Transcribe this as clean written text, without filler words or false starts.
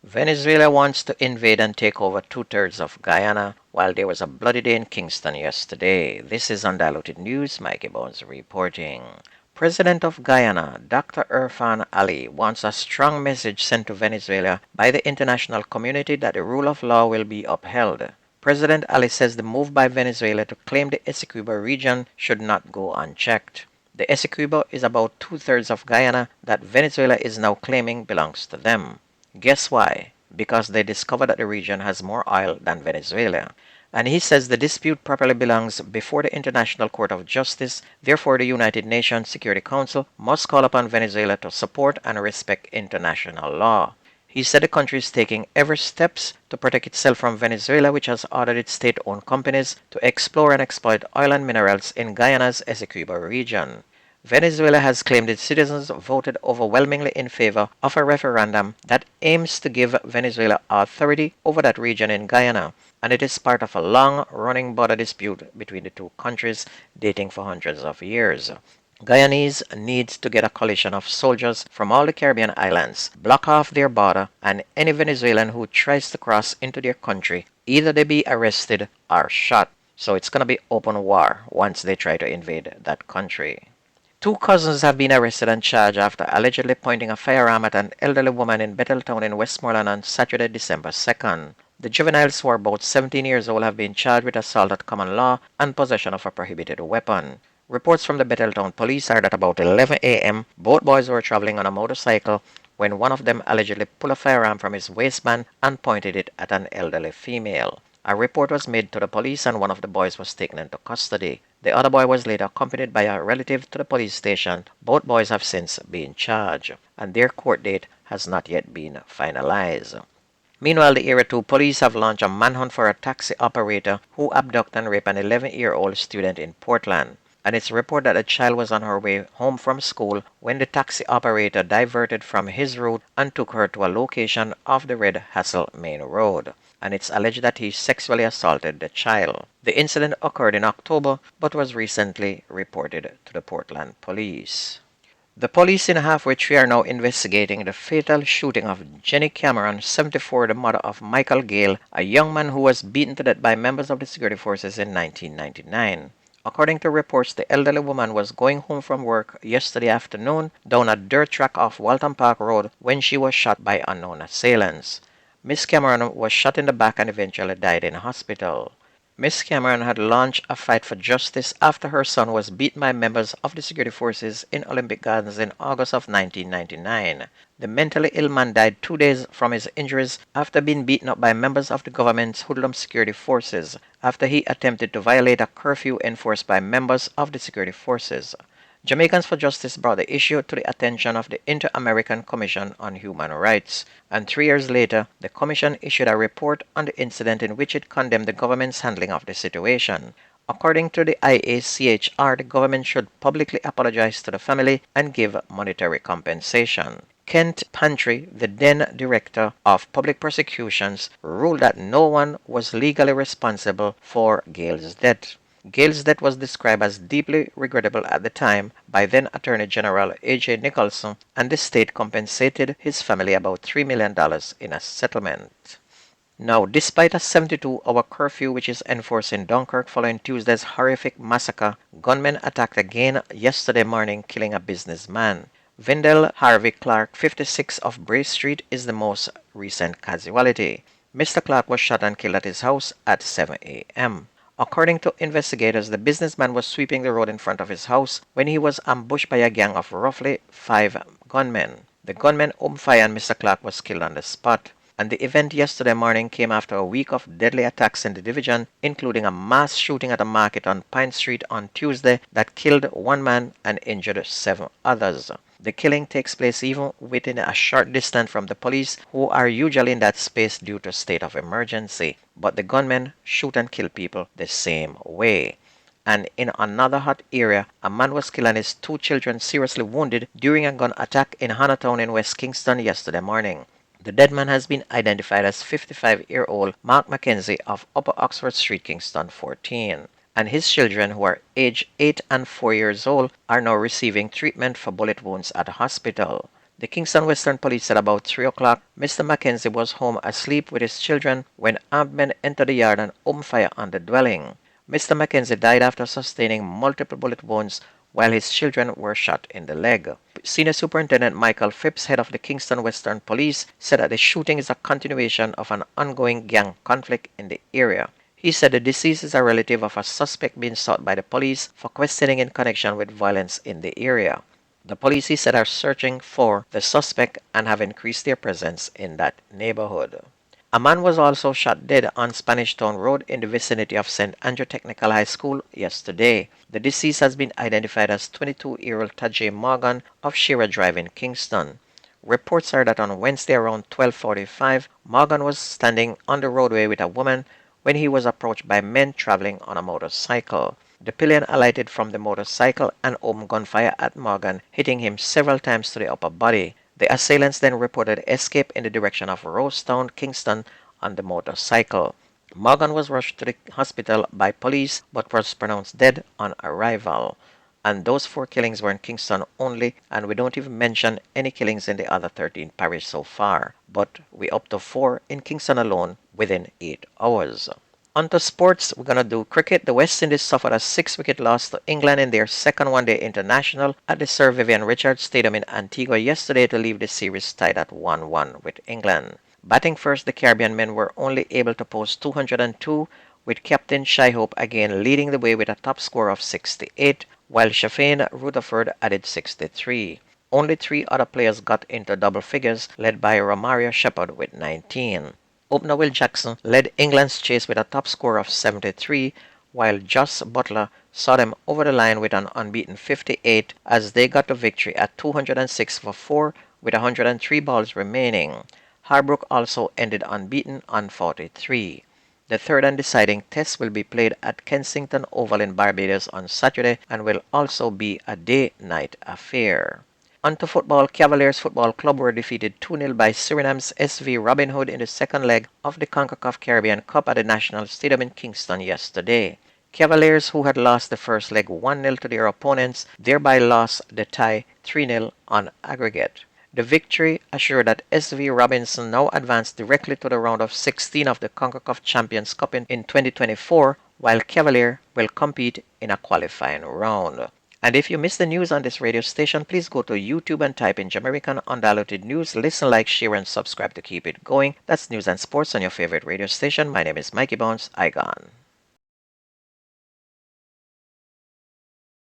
Venezuela wants to invade and take over two-thirds of Guyana, while there was a bloody day in Kingston yesterday. This is Undiluted News. Mikey Bones reporting. President of Guyana, Dr. Irfan Ali, wants a strong message sent to Venezuela by the international community that the rule of law will be upheld. President Ali says the move by Venezuela to claim the Essequibo region should not go unchecked. The Essequibo is about two-thirds of Guyana that Venezuela is now claiming belongs to them. Guess why? Because they discovered that the region has more oil than Venezuela. And he says the dispute properly belongs before the International Court of Justice. Therefore, the United Nations Security Council must call upon Venezuela to support and respect international law. He said the country is taking every steps to protect itself from Venezuela, which has ordered its state-owned companies to explore and exploit oil and minerals in Guyana's Essequibo region. Venezuela has claimed its citizens voted overwhelmingly in favor of a referendum that aims to give Venezuela authority over that region in Guyana, and it is part of a long-running border dispute between the two countries dating for hundreds of years. Guyanese need to get a coalition of soldiers from all the Caribbean islands, block off their border, and any Venezuelan who tries to cross into their country, either they be arrested or shot. So it's going to be open war once they try to invade that country. Two cousins have been arrested and charged after allegedly pointing a firearm at an elderly woman in Betheltown in Westmoreland on Saturday, December 2nd. The juveniles, who are about 17 years old, have been charged with assault at common law and possession of a prohibited weapon. Reports from the Betheltown police are that about 11 a.m., both boys were traveling on a motorcycle when one of them allegedly pulled a firearm from his waistband and pointed it at an elderly female. A report was made to the police and one of the boys was taken into custody. The other boy was later accompanied by a relative to the police station. Both boys have since been charged, and their court date has not yet been finalized. Meanwhile, the Area 2 police have launched a manhunt for a taxi operator who abducted and raped an 11-year-old student in Portland. And it's reported that the child was on her way home from school when the taxi operator diverted from his route and took her to a location off the Red Hassel Main Road. And it's alleged that he sexually assaulted the child. The incident occurred in October but was recently reported to the Portland police. The police in Halfway Tree are now investigating the fatal shooting of Jenny Cameron, 74, the mother of Michael Gale, a young man who was beaten to death by members of the security forces in 1999. According to reports, the elderly woman was going home from work yesterday afternoon down a dirt track off Walton Park Road when she was shot by unknown assailants. Miss Cameron was shot in the back and eventually died in hospital. Miss Cameron had launched a fight for justice after her son was beaten by members of the security forces in Olympic Gardens in August of 1999. The mentally ill man died 2 days from his injuries after being beaten up by members of the government's hoodlum security forces after he attempted to violate a curfew enforced by members of the security forces. Jamaicans for Justice brought the issue to the attention of the Inter-American Commission on Human Rights, and 3 years later, the Commission issued a report on the incident in which it condemned the government's handling of the situation. According to the IACHR, the government should publicly apologize to the family and give monetary compensation. Kent Pantry, the then director of public prosecutions, ruled that no one was legally responsible for Gale's death. Gale's death was described as deeply regrettable at the time by then Attorney General A.J. Nicholson, and the state compensated his family about $3 million in a settlement. Now, despite a 72-hour curfew which is enforced in Dunkirk following Tuesday's horrific massacre, gunmen attacked again yesterday morning, killing a businessman. Vendel Harvey Clark, 56 of Bray Street, is the most recent casualty. Mr. Clark was shot and killed at his house at 7 a.m. According to investigators, the businessman was sweeping the road in front of his house when he was ambushed by a gang of roughly 5 gunmen. The gunmen opened fire and Mr. Clark was killed on the spot. And the event yesterday morning came after a week of deadly attacks in the division, including a mass shooting at a market on Pine Street on Tuesday that killed 1 man and injured 7 others. The killing takes place even within a short distance from the police, who are usually in that space due to state of emergency. But the gunmen shoot and kill people the same way. And in another hot area, a man was killed and his 2 children seriously wounded during a gun attack in Hannahtown in West Kingston yesterday morning. The dead man has been identified as 55-year-old Mark Mackenzie of Upper Oxford Street, Kingston 14. And his children, who are aged 8 and 4 years old, are now receiving treatment for bullet wounds at a hospital. The Kingston Western Police said about 3 o'clock, Mr. Mackenzie was home asleep with his children when armed men entered the yard and opened fire on the dwelling. Mr. Mackenzie died after sustaining multiple bullet wounds while his children were shot in the leg. Senior Superintendent Michael Phipps, head of the Kingston Western Police, said that the shooting is a continuation of an ongoing gang conflict in the area. He said the deceased is a relative of a suspect being sought by the police for questioning in connection with violence in the area. The police, he said, are searching for the suspect and have increased their presence in that neighborhood. A man was also shot dead on Spanish Town Road in the vicinity of St. Andrew Technical High School yesterday. The deceased has been identified as 22-year-old Tajay Morgan of Shearer Drive in Kingston. Reports are that on Wednesday around 12:45, Morgan was standing on the roadway with a woman when he was approached by men traveling on a motorcycle. The pillion alighted from the motorcycle and opened gunfire at Morgan, hitting him several times to the upper body. The assailants then reported escape in the direction of Rosetown, Kingston on the motorcycle. Morgan was rushed to the hospital by police but was pronounced dead on arrival. And those 4 killings were in Kingston only, and we don't even mention any killings in the other 13 parishes so far. But we up to 4 in Kingston alone within 8 hours. On to sports, we're going to do cricket. The West Indies suffered a 6-wicket loss to England in their second one-day international at the Sir Vivian Richards Stadium in Antigua yesterday to leave the series tied at 1-1 with England. Batting first, the Caribbean men were only able to post 202, with Captain Shai Hope again leading the way with a top score of 68, while Shafane Rutherford added 63. Only 3 other players got into double figures, led by Romario Shepherd with 19. Opener Will Jackson led England's chase with a top score of 73, while Jos Buttler saw them over the line with an unbeaten 58 as they got the victory at 206 for 4 with 103 balls remaining. Harbrook also ended unbeaten on 43. The third and deciding test will be played at Kensington Oval in Barbados on Saturday and will also be a day-night affair. On to football, Cavaliers Football Club were defeated 2-0 by Suriname's SV Robin Hood in the second leg of the CONCACAF Caribbean Cup at the National Stadium in Kingston yesterday. Cavaliers, who had lost the first leg 1-0 to their opponents, thereby lost the tie 3-0 on aggregate. The victory assured that SV Robinson now advanced directly to the round of 16 of the CONCACAF Champions Cup in 2024, while Cavalier will compete in a qualifying round. And if you missed the news on this radio station, please go to YouTube and type in Jamaican Undiluted News. Listen, like, share, and subscribe to keep it going. That's news and sports on your favorite radio station. My name is Mikey Bones. I gone.